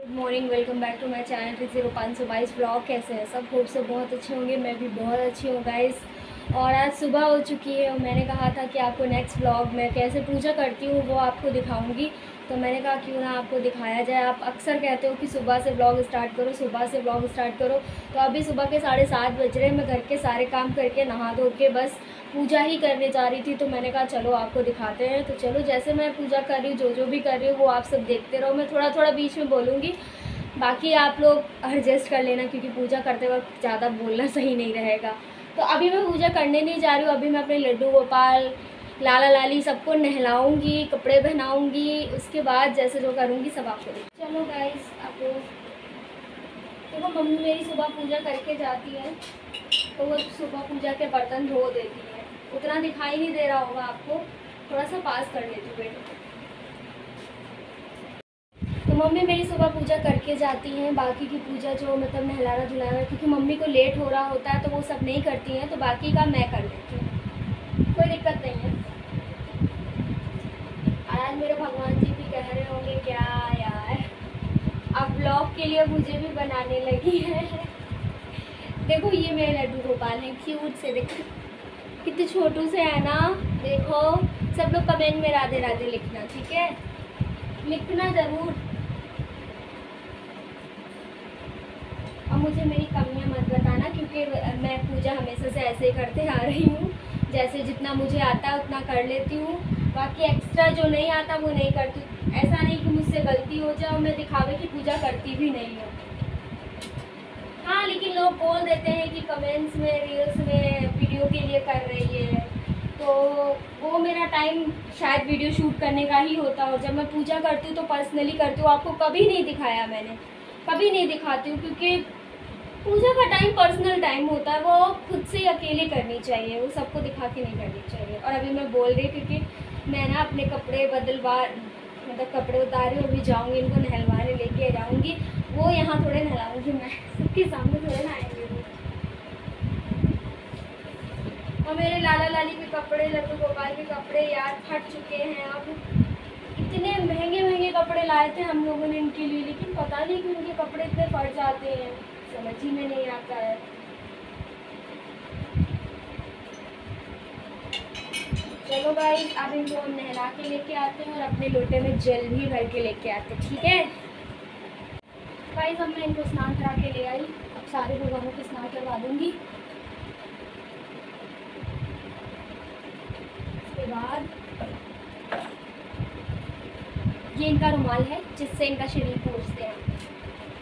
Good morning, welcome back to my channel 30522 blog. कैसे हैं सब? होप से बहुत अच्छे होंगे। मैं भी बहुत अच्छी हूँ गाइस। और आज सुबह हो चुकी है और मैंने कहा था कि आपको नेक्स्ट ब्लॉग में कैसे पूजा करती हूँ वो आपको दिखाऊंगी। तो मैंने कहा क्यों ना आपको दिखाया जाए। आप अक्सर कहते हो कि सुबह से ब्लॉग स्टार्ट करो, सुबह से ब्लॉग स्टार्ट करो। तो अभी सुबह के 7:30 बज रहे हैं। मैं घर के सारे काम करके नहा धो के बस पूजा ही करने जा रही थी। तो मैंने कहा चलो आपको दिखाते हैं। तो चलो, जैसे मैं पूजा कर रही हूँ, जो भी कर रही हूँ वो आप सब देखते रहो। मैं थोड़ा थोड़ा बीच में बोलूँगी, बाकी आप लोग एडजस्ट कर लेना, क्योंकि पूजा करते वक्त ज़्यादा बोलना सही नहीं रहेगा। तो अभी मैं पूजा करने नहीं जा रही हूँ। अभी मैं अपने लड्डू गोपाल, लाला लाली सबको नहलाऊंगी, कपड़े पहनाऊंगी। उसके बाद जैसे जो करूँगी सब आपको चलो गाइस, आप लोग देखो। मम्मी मेरी सुबह पूजा करके जाती है तो वो सुबह पूजा के बर्तन धो देती है। उतना दिखाई नहीं दे रहा होगा आपको, थोड़ा सा पास कर लेती हूँ बेटा। तो मम्मी मेरी सुबह पूजा करके जाती हैं। बाकी की पूजा जो मतलब नहलाना धुलाना, क्योंकि मम्मी को लेट हो रहा होता है तो वो सब नहीं करती हैं, तो बाकी का मैं कर लेती हूँ, कोई दिक्कत नहीं है। आज मेरे भगवान जी भी कह रहे होंगे क्या यार, अब ब्लॉग के लिए मुझे भी बनाने लगी है। देखो ये मेरे लड्डू गोपाल हैं, क्यूट से। देखो कितने छोटू से है ना। देखो सब लोग कमेंट में राधे राधे लिखना, ठीक है? लिखना ज़रूर। और मुझे मेरी कमियां मत बताना, क्योंकि मैं पूजा हमेशा से ऐसे ही करते आ रही हूँ। जैसे जितना मुझे आता है उतना कर लेती हूँ, बाकी एक्स्ट्रा जो नहीं आता वो नहीं करती। ऐसा नहीं कि मुझसे गलती हो जाए और मैं दिखावे की पूजा करती भी नहीं हूँ। हाँ, लेकिन लोग बोल देते हैं कि कमेंट्स में, रील्स में वीडियो के लिए कर रही है, तो वो मेरा टाइम शायद वीडियो शूट करने का ही होता है। और जब मैं पूजा करती हूँ तो पर्सनली करती हूँ। आपको कभी नहीं दिखाया मैंने, कभी नहीं दिखाती हूँ, क्योंकि पूजा का टाइम पर्सनल टाइम होता है, वो खुद से अकेले करनी चाहिए, वो सबको दिखा के नहीं करनी चाहिए। और अभी मैं बोल रही, क्योंकि मैं ना अपने कपड़े मतलब कपड़े उतार रही हूँ। अभी जाऊँगी, इनको नहलवाने लेके जाऊँगी। वो यहाँ थोड़े नहलाऊँगी, मैं सबके सामने थोड़े नहाएंगे वो। और मेरे लाला लाली के कपड़े, लड्डू गोपाल के कपड़े यार फट चुके हैं। अब इतने महंगे महंगे कपड़े लाए थे हम लोगों ने इनके लिए, लेकिन पता नहीं कि उनके कपड़े इतने फट जाते हैं, समझ ही में नहीं आता है। चलो गाइस, अब इनको हम नहला के लेके आते हैं और अपने लोटे में जल भी भर के लेके आते हैं, ठीक है गाइस? अब मैं इनको स्नान करा के ले आई। अब सारे भगवानों को स्नान करवा दूंगी। उसके बाद ये इनका रुमाल है जिससे इनका शरीर पोंछते हैं,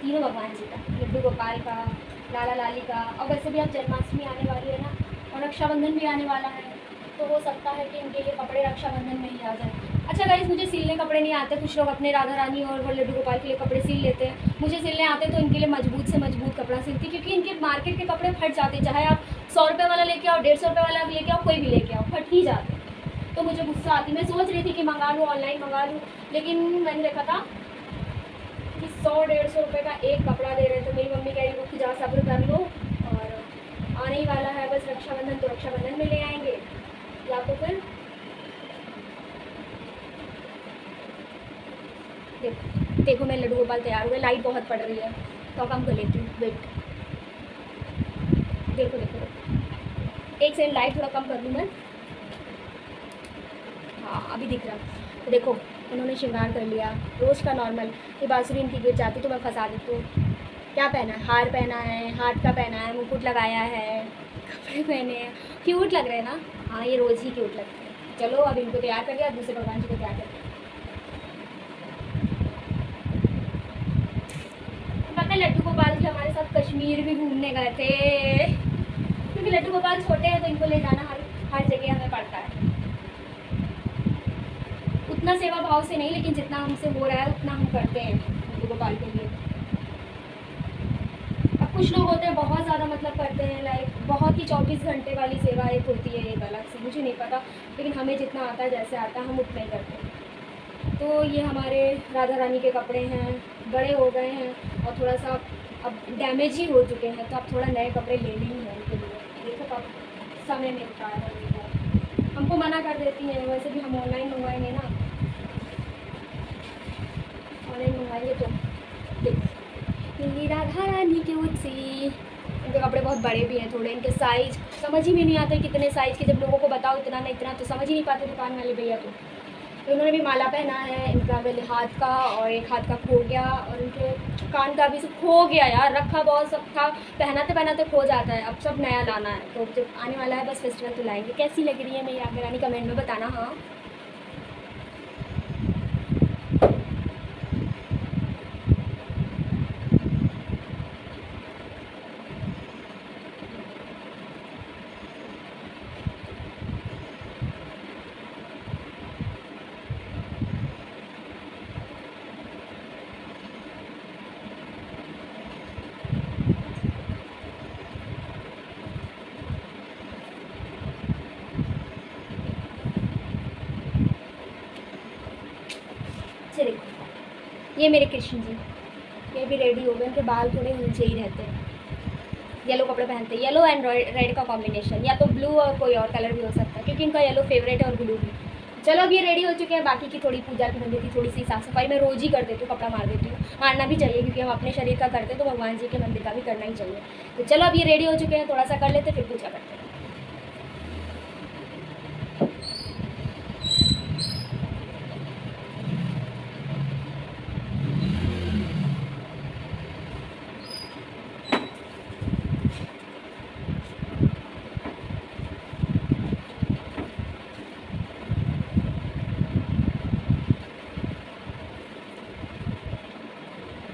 तीनों भगवान जी का, लड्डू गोपाल का, लाला लाली का। और वैसे भी अब जन्माष्टमी आने वाली है ना, और रक्षाबंधन भी आने वाला है, तो हो सकता है कि इनके लिए कपड़े रक्षाबंधन में ही आ जाए। अच्छा गाइस, मुझे सिलने कपड़े नहीं आते। कुछ लोग अपने राधा रानी और वो लड्डू गोपाल के लिए कपड़े सिल लेते हैं, मुझे सिलने आते तो इनके लिए मजबूत से मजबूत कपड़ा सिलती, क्योंकि इनके मार्केट के कपड़े फट जाते। चाहे आप 100 रुपये वाला लेके आओ, 150 रुपये वाला लेके आओ, कोई भी लेके आओ, फट ही जाते। तो मुझे गुस्सा आती। मैं सोच रही थी कि मंगा लूँ, ऑनलाइन मंगा लूँ, लेकिन मैंने देखा था कि 100-150 रुपये का एक कपड़ा दे रहे थे। तो मेरी मम्मी कह रही रुक जा, सब्र कर लो, और आने ही वाला है बस रक्षाबंधन, तो रक्षाबंधन में ले आएंगे, या तो फिर देखो मैं लड्डू गोपाल तैयार हुए। लाइट बहुत पड़ रही है तो कम कर लेती हूँ, वेट। देखो देखो देखो, एक सेकंड, लाइट थोड़ा कम कर लूँ मैं। हाँ अभी दिख रहा। तो देखो उन्होंने श्रृंगार कर लिया रोज़ का नॉर्मल। ये बांसुरी इनकी गिर जाती तो मैं फंसा देती हूँ। क्या पहना है? हार पहना है, हाथ का पहना है, मुकुट लगाया है, कपड़े पहने हैं, क्यूट लग रहे हैं ना? हाँ ये रोज़ ही क्यूट लगते हैं। चलो अब इनको तैयार कर दिया, दूसरे भगवान जी को तैयार कर दिया। पता लड्डू गोपाल जी हमारे साथ कश्मीर भी घूमने गए थे, क्योंकि लड्डू गोपाल छोटे हैं तो इनको ले जाना हर जगह हमें पड़ता है। उतना सेवा भाव से नहीं, लेकिन जितना हमसे हो रहा है उतना हम करते हैं लड्डू गोपाल के लिए। अब कुछ लोग होते हैं बहुत ज़्यादा मतलब करते हैं, लाइक बहुत ही 24 घंटे वाली सेवा एक होती है, एक अलग से, मुझे नहीं पता, लेकिन हमें जितना आता है, जैसे आता है हम उतना ही करते हैं। तो ये हमारे राधा रानी के कपड़े हैं, बड़े हो गए हैं और थोड़ा सा अब डैमेज ही हो चुके हैं, तो अब थोड़ा नए कपड़े लेने ही हैं उनके लिए। देखो कब समय मिलता है, हमको मना कर देती हैं। वैसे भी हम ऑनलाइन मंगवाएंगे ना, ऑनलाइन मंगवाएंगे तो देखो राधा रानी की उसी। इनके कपड़े बहुत बड़े भी हैं थोड़े, इनके साइज समझ ही में नहीं आते कितने साइज़ के, जब लोगों को बताओ इतना नहीं इतना तो समझ ही नहीं पाते दुकान वाले भैया। तो इन्होंने भी माला पहना है, इनका पहले हाथ का और एक हाथ का खो गया, और इनके कान का भी सब खो गया यार, रखा बहुत सब था, पहनाते पहनाते खो जाता है, अब सब नया लाना है। तो जब आने वाला है बस फेस्टिवल तो लाएंगे। कैसी लग रही है मेरी आगे रानी, कमेंट में बताना। हाँ चलिए, ये मेरे कृष्ण जी, ये भी रेडी हो गए, उनके बाल थोड़े नीचे ही रहते हैं, येलो कपड़े पहनते हैं, येलो एंड रेड का कॉम्बिनेशन, या तो ब्लू और कोई और कलर भी हो सकता है क्योंकि इनका येलो फेवरेट है और ब्लू भी। चलो अब ये रेडी हो चुके हैं, बाकी की थोड़ी पूजा की मंदिर की थोड़ी सी साफ सफाई मैं रोज़ ही कर देती हूँ, कपड़ा मार देती हूँ, मारना भी चाहिए क्योंकि हम अपने शरीर का करते हैं तो भगवान जी के मंदिर का भी करना ही चाहिए। तो चलो अब ये रेडी हो चुके हैं, थोड़ा सा कर लेते फिर पूजा करते हैं।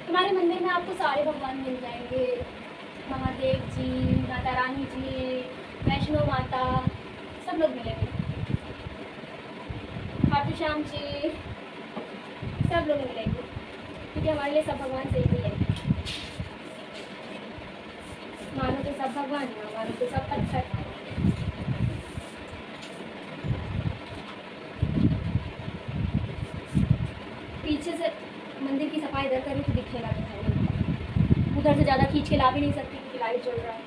हमारे मंदिर में आपको सारे भगवान मिल जाएंगे, महादेव जी, माता रानी जी, वैष्णो माता, सब लोग मिलेंगे, खाटू श्याम जी, सब लोग मिलेंगे क्योंकि हमारे लिए सब भगवान सही ही है। मानो तो सब भगवान है, मानो तो सब पत्थर। पीछे से मंदिर की सफाई इधर करें तो दिखेगा नहीं, उधर से ज़्यादा खींच के ला भी नहीं सकती क्योंकि लाइट चल रहा है।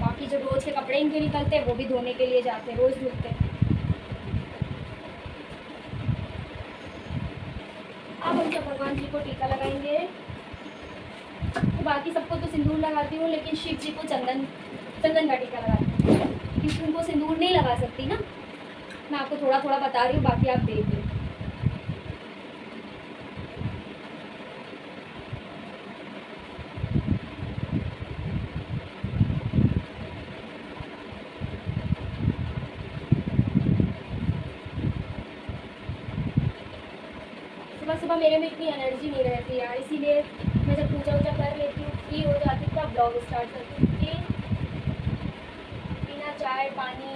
बाकी जो रोज़ के कपड़े इनके निकलते हैं वो भी धोने के लिए जाते हैं, रोज़ धोते हैं। अब हम सब भगवान जी को टीका लगाएंगे। तो बाकी सबको तो सिंदूर लगाती हूँ, लेकिन शिव जी को चंदन का टीका लगाती हूँ क्योंकि उनको सिंदूर नहीं लगा सकती ना। मैं आपको थोड़ा थोड़ा बता रही हूँ, बाकी आप देख लो। सुबह सुबह मेरे में इतनी एनर्जी नहीं रहती यार, इसीलिए मैं जब पूजा वूजा कर लेती हूँ, फ्री हो जाती हूँ, तब ब्लॉग स्टार्ट करती हूँ बिना चाय पानी।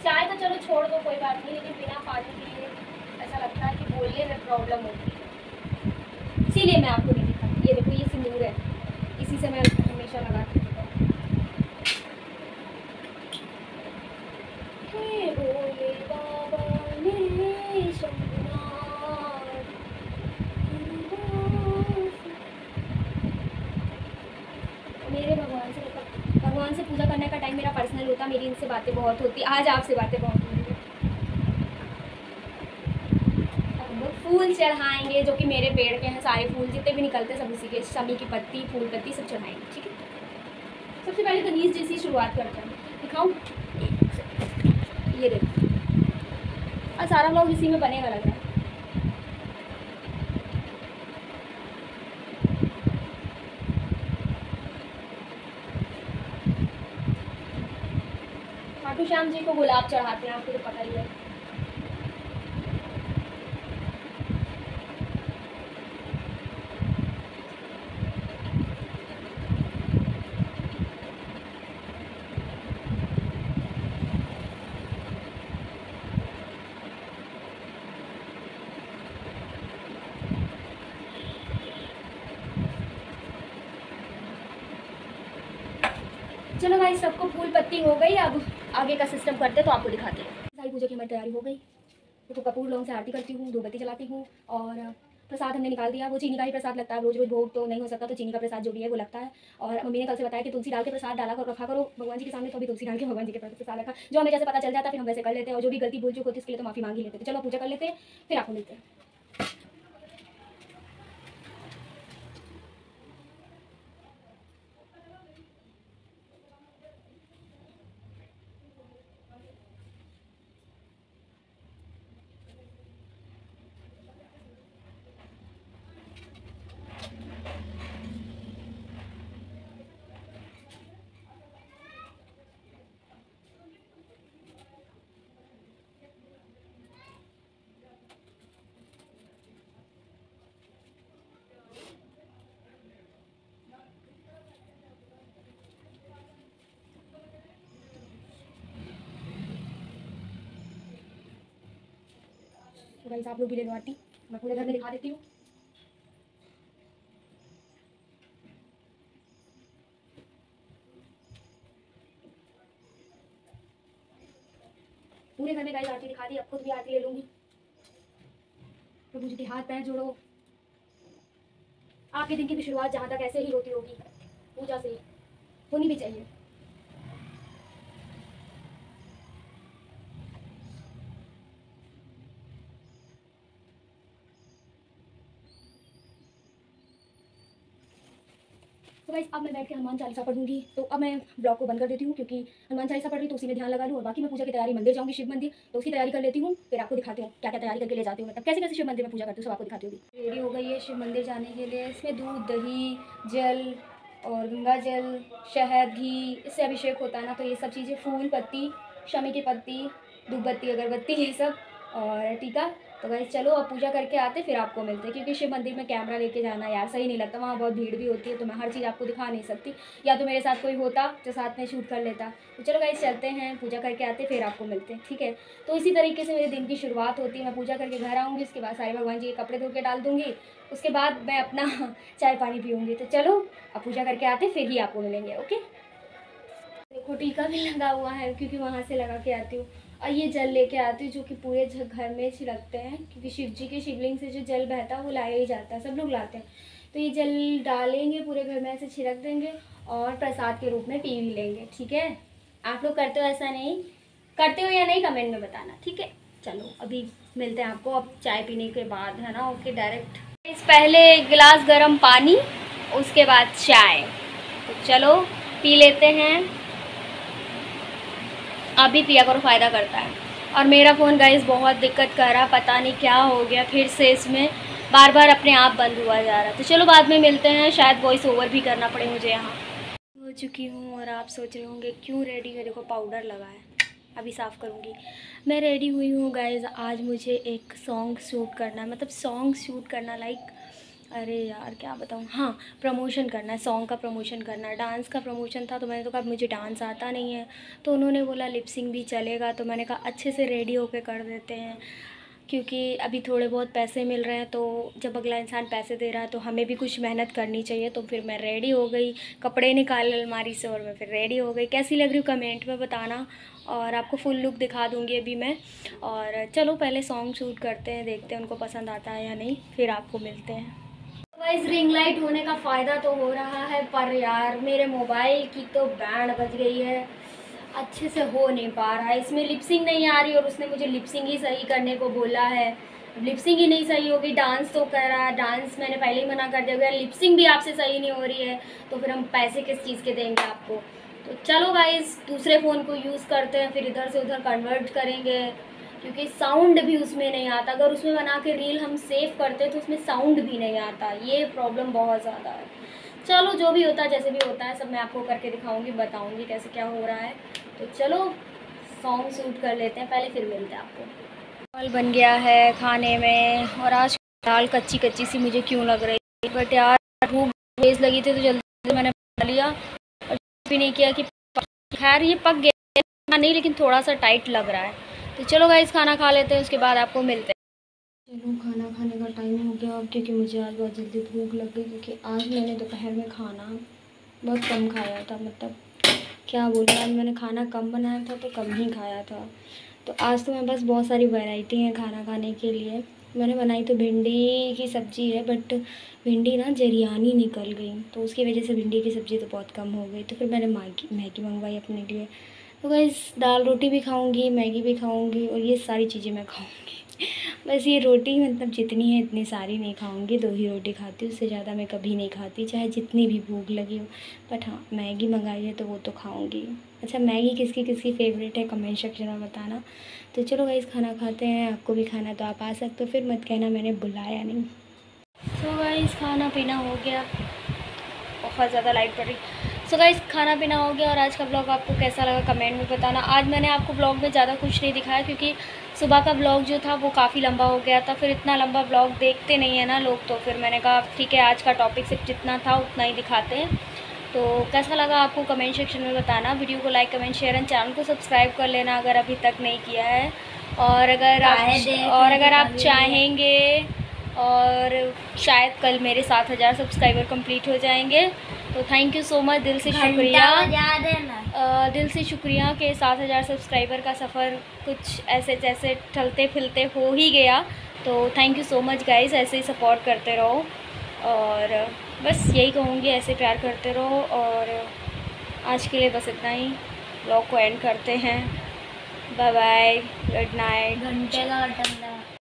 चाय तो चलो छोड़ दो कोई बात नहीं, लेकिन बिना पानी पिए ऐसा लगता है कि बोलने में प्रॉब्लम होती है, इसीलिए मैं आपको नहीं दिखाती। ये देखो, ये सिंदूर है, इसी से मैं हमेशा लगाती हूँ। भोले बाबा ने शंभुनाथ, मेरे भगवान से पूजा करने का टाइम मेरा पर्सनल होता, मेरी इनसे बातें बहुत होती, आज आपसे बातें बहुत होंगी। अब हम लोग फूल चढ़ाएंगे जो कि मेरे पेड़ के हैं, सारे फूल जितने भी निकलते हैं सब उसी के, शमी की पत्ती, फूल पत्ती सब चढ़ाएंगे, ठीक है। सबसे पहले तो नीच जैसी शुरुआत करते हैं, दिखाऊँ, ये देखो, और सारा लोग इसी में बनेगा लग रहा है। खाटू श्याम जी को गुलाब चढ़ाते हैं, आपको तो पता ही है। चलो भाई, सबको फूल पत्ती हो गई, अब आगे का सिस्टम करते तो आपको दिखाते हैं। सारी पूजा की हमारी तैयारी हो गई। देखो, कपूर लौंग से आरती करती हूँ, धूपबत्ती जलाती हूँ और प्रसाद हमने निकाल दिया। वो चीनी का ही प्रसाद लगता है, रोज रोज भोग तो नहीं हो सकता, तो चीनी का प्रसाद जो भी है वो लगता है। और मम्मी ने कल से बताया कि तुलसी डाल के प्रसाद डाला करो, रखा करो भगवान जी के सामने, तो भी तुलसी डाल के भगवान जी के प्रसाद रखा। जो हमें जैसे पता चल जाता है फिर हम वैसे कर लेते हैं, और जो भी गलती भूल चूक होती है उसके लिए तो माफ़ी मांग ही लेते हैं। तो चलो पूजा कर लेते हैं, फिर आपको मिलते हैं। तो गाइस आप लोग भी ले लो आरती, मैं पूरे घर में दिखा देती हूँ। पूरे घर में गाइस आरती दिखा दी, अब खुद भी आरती ले लूँगी। प्रभु जी के हाथ पैर जोड़ो। आपके दिन की भी शुरुआत जहाँ तक ऐसे ही होती होगी, पूजा से होनी भी चाहिए। तो गाइस अब मैं बैठ के हनुमान चालीसा पढ़ूंगी। तो अब मैं ब्लॉग को बंद कर देती हूँ, क्योंकि हनुमान चालीसा पढ़ रही तो उसी में ध्यान लगा लूँ, और बाकी मैं पूजा की तैयारी मंदिर जाऊँगी, शिव मंदिर, तो उसकी तैयारी कर लेती हूँ। फिर आपको दिखाती हूँ क्या क्या तैयारी करके ले जाती हूँ, मतलब कैसे कैसे शिव मंदिर में पूजा करती हूँ, सब आपको दिखाती हूँ। रेडी हो गई है शिव मंदिर जाने के लिए। इसमें दूध, दही, जल और गंगा जल, शहद, घी, इससे अभिषेक होता है ना, तो ये सब चीज़ें, फूल पत्ती, शमी की पत्ती, धूप बत्ती, अगरबत्ती, ये सब, और टीका। तो गाइस चलो अब पूजा करके आते फिर आपको मिलते हैं, क्योंकि शिव मंदिर में कैमरा लेके जाना यार सही नहीं लगता, वहाँ बहुत भीड़ भी होती है, तो मैं हर चीज़ आपको दिखा नहीं सकती। या तो मेरे साथ कोई होता जो साथ में शूट कर लेता। तो चलो गाइस चलते हैं, पूजा करके आते फिर आपको मिलते हैं, ठीक है। तो इसी तरीके से मेरे दिन की शुरुआत होती है। मैं पूजा करके घर आऊँगी, उसके बाद सारे भगवान जी के कपड़े धो के डाल दूँगी, उसके बाद मैं अपना चाय पानी पीऊँगी। तो चलो अब पूजा करके आते फिर ही आपको मिलेंगे, ओके। देखो टीका भी लगा हुआ है, क्योंकि वहाँ से लगा के आती हूँ। और ये जल लेके आती हूँ, जो कि पूरे घर में छिड़कते हैं, क्योंकि शिव जी के शिवलिंग से जो जल बहता है वो लाया ही जाता है, सब लोग लाते हैं। तो ये जल डालेंगे पूरे घर में, ऐसे छिड़क देंगे, और प्रसाद के रूप में पी भी लेंगे, ठीक है। आप लोग करते हो ऐसा? नहीं करते हो या नहीं, कमेंट में बताना, ठीक है। चलो अभी मिलते हैं आपको अब चाय पीने के बाद, है ना, ओके डायरेक्ट। इस पहले एक गिलास गर्म पानी, उसके बाद चाय, तो चलो पी लेते हैं। आप भी पिया करो, फ़ायदा करता है। और मेरा फ़ोन गाइस बहुत दिक्कत कर रहा, पता नहीं क्या हो गया, फिर से इसमें बार बार अपने आप बंद हुआ जा रहा। तो चलो बाद में मिलते हैं, शायद वॉइस ओवर भी करना पड़े मुझे। यहाँ हो चुकी हूँ, और आप सोच रहे होंगे क्यों रेडी है, देखो पाउडर लगा है, अभी साफ़ करूँगी। मैं रेडी हुई हूँ गाइस, आज मुझे एक सॉन्ग शूट करना है, मतलब सॉन्ग शूट करना लाइक, अरे यार क्या बताऊँ, हाँ प्रमोशन करना है, सॉन्ग का प्रमोशन करना है। डांस का प्रमोशन था, तो मैंने तो कहा मुझे डांस आता नहीं है, तो उन्होंने बोला लिपसिंग भी चलेगा, तो मैंने कहा अच्छे से रेडी होके कर देते हैं, क्योंकि अभी थोड़े बहुत पैसे मिल रहे हैं, तो जब अगला इंसान पैसे दे रहा है तो हमें भी कुछ मेहनत करनी चाहिए। तो फिर मैं रेडी हो गई, कपड़े निकाले अलमारी से, और मैं फिर रेडी हो गई। कैसी लग रही हूँ कमेंट में बताना, और आपको फुल लुक दिखा दूँगी अभी मैं। और चलो पहले सॉन्ग शूट करते हैं, देखते हैं उनको पसंद आता है या नहीं, फिर आपको मिलते हैं। गाइस रिंग लाइट होने का फ़ायदा तो हो रहा है, पर यार मेरे मोबाइल की तो बैंड बज गई है, अच्छे से हो नहीं पा रहा है, इसमें लिपसिंग नहीं आ रही, और उसने मुझे लिपसिंग ही सही करने को बोला है। लिपसिंग ही नहीं सही होगी, डांस तो कर रहा है, डांस मैंने पहले ही मना कर दिया, अगर लिपसिंग भी आपसे सही नहीं हो रही है तो फिर हम पैसे किस चीज़ के देंगे आपको। तो चलो गाइस दूसरे फ़ोन को यूज़ करते हैं, फिर इधर से उधर कन्वर्ट करेंगे, क्योंकि साउंड भी उसमें नहीं आता। अगर उसमें बना के रील हम सेव करते तो उसमें साउंड भी नहीं आता, ये प्रॉब्लम बहुत ज़्यादा है। चलो जो भी होता है, जैसे भी होता है, सब मैं आपको करके दिखाऊंगी, बताऊंगी कैसे क्या हो रहा है। तो चलो सॉन्ग शूट कर लेते हैं पहले, फिर मिलते हैं आपको। दाल बन गया है खाने में, और आज दाल कच्ची कच्ची सी मुझे क्यों लग रही है, बट यार भूख तेज़ लगी थी तो जल्दी मैंने बना लिया, और भी नहीं किया कि खैर ये पक गया नहीं, लेकिन थोड़ा सा टाइट लग रहा है। तो चलो गाइस खाना खा लेते हैं, उसके बाद आपको मिलते हैं। चलो खाना खाने का टाइम हो गया अब, क्योंकि मुझे आज बहुत जल्दी भूख लग गई, क्योंकि आज मैंने दोपहर में खाना बहुत कम खाया था, मतलब क्या बोलूँ, आज मैंने खाना कम बनाया था तो कम ही खाया था। तो आज तो मेरे पास बहुत सारी वैरायटी हैं खाना खाने के लिए, मैंने बनाई तो भिंडी की सब्ज़ी है, बट भिंडी ना जरियानी निकल गई, तो उसकी वजह से भिंडी की सब्ज़ी तो बहुत कम हो गई। तो फिर मैंने मैगी मंगवाई अपने लिए। तो गाइस दाल रोटी भी खाऊंगी, मैगी भी खाऊंगी, और ये सारी चीज़ें मैं खाऊंगी। बस ये रोटी मतलब जितनी है इतनी सारी नहीं खाऊंगी, 2 ही रोटी खाती हूँ, उससे ज़्यादा मैं कभी नहीं खाती, चाहे जितनी भी भूख लगी हो। बट हाँ, मैगी मंगाई है तो वो तो खाऊंगी। अच्छा, मैगी किसकी किसकी फ़ेवरेट है कमेंट सेक्शन में बताना। तो चलो गाइस खाना खाते हैं, आपको भी खाना तो आप आ सकते हो, फिर मत कहना मैंने बुलाया नहीं। सो गाइस खाना पीना हो गया, बहुत ज़्यादा लाइट पड़ रही। सो गाइस खाना पीना हो गया, और आज का ब्लॉग आपको कैसा लगा कमेंट में बताना। आज मैंने आपको ब्लॉग में ज़्यादा कुछ नहीं दिखाया, क्योंकि सुबह का ब्लॉग जो था वो काफ़ी लंबा हो गया था, फिर इतना लंबा ब्लॉग देखते नहीं है ना लोग, तो फिर मैंने कहा ठीक है आज का टॉपिक सिर्फ जितना था उतना ही दिखाते हैं। तो कैसा लगा आपको कमेंट सेक्शन में बताना। वीडियो को like comment share and channel को सब्सक्राइब कर लेना अगर अभी तक नहीं किया है। और अगर आप चाहेंगे, और शायद कल मेरे 7000 सब्सक्राइबर कंप्लीट हो जाएंगे, तो थैंक यू सो मच, दिल से शुक्रिया। दिल से शुक्रिया कि 7000 सब्सक्राइबर का सफ़र कुछ ऐसे जैसे चलते फिरते हो ही गया। तो thank you so much guys, ऐसे ही सपोर्ट करते रहो, और बस यही कहूँगी, ऐसे प्यार करते रहो। और आज के लिए बस इतना ही, ब्लॉग को एंड करते हैं। Bye bye, good night. घंटे का बटन